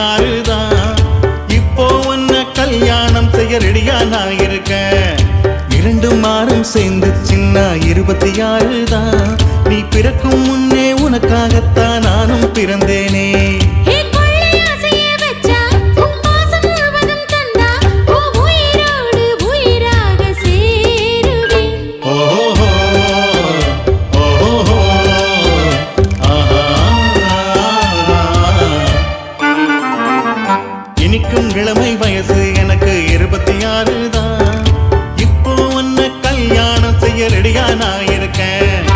26 தான். இப்போ உன்னை கல்யாணம் செய்ய ரெடியா நான் இருக்கேன். இரண்டு மாறும் சேர்ந்து சின்ன 26 தான். நீ பிறக்கும் முன்னே உனக்காகத்தான் நானும் பிறந்தேனே. இனிக்கும் இளமை வயசு எனக்கு 26 தான். இப்போ உன்னை கல்யாணம் செய்ய ரெடியா நான் இருக்கேன்.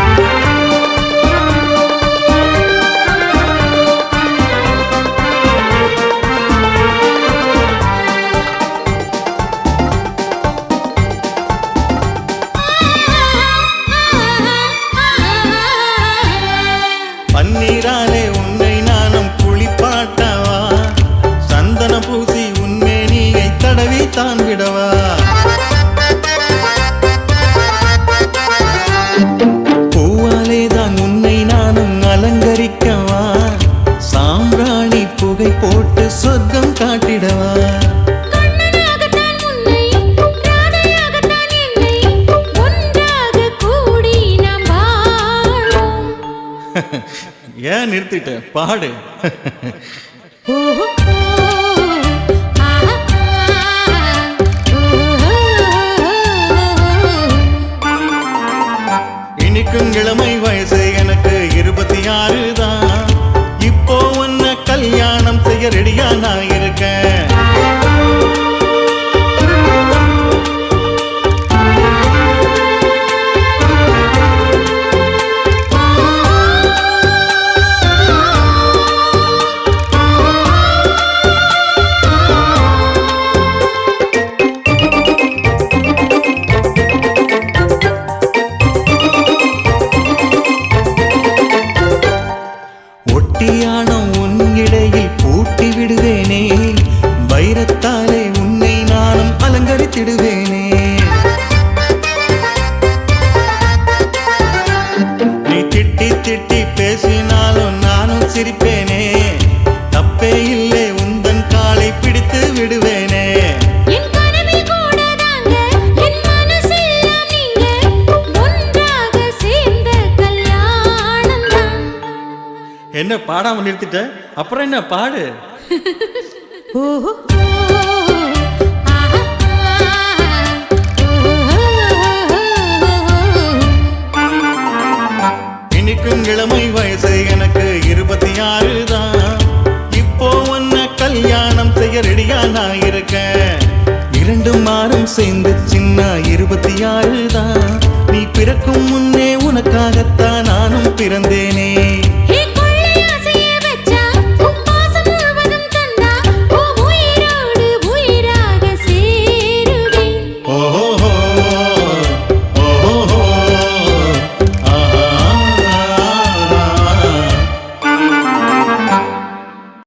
பன்னீராலே உன்னை நானும் குளிப்பாட்டவா, சந்தன பூசி உன்மே நீயை தடவி தான் விடவா. பூவாலே தான் உன்னை நானும் அலங்கரிக்கவா, சாம்பிராணி புகை போட்டு சொர்க்கம் காட்டிடவா. ஏன் நிறுத்திட்ட, பாடு. இனிக்கும் இளமை வயசு எனக்கு 26 தான். இப்போ உன்னை கல்யாணம் செய்ய ரெடியா நான் இருக்கேன். ஒட்டியானம் உன் இடையில் பூட்டி விடுவேனே, வைரத்தாலே உன்னை நானும் அலங்கரித்திடுவேனே. நீ திட்டி திட்டி பேசினாலும் நானும் சிரிப்பேனே, தப்பே இல்லை உந்தன் காலை பிடித்து விடுவேனே. என்ன பாடாம நிறுத்திட்ட, அப்புறம் என்ன பாடு. இனிக்கும் இளமை வயசு எனக்கு 26 தான். இப்போ உன்னை கல்யாணம் செய்ய ரெடியா நான் இருக்கேன். இரண்டு மாறும் சேர்ந்து சின்ன 26 தான். நீ பிறக்கும் முன்னே உனக்காகத்தான் நானும் பிறந்தேனே.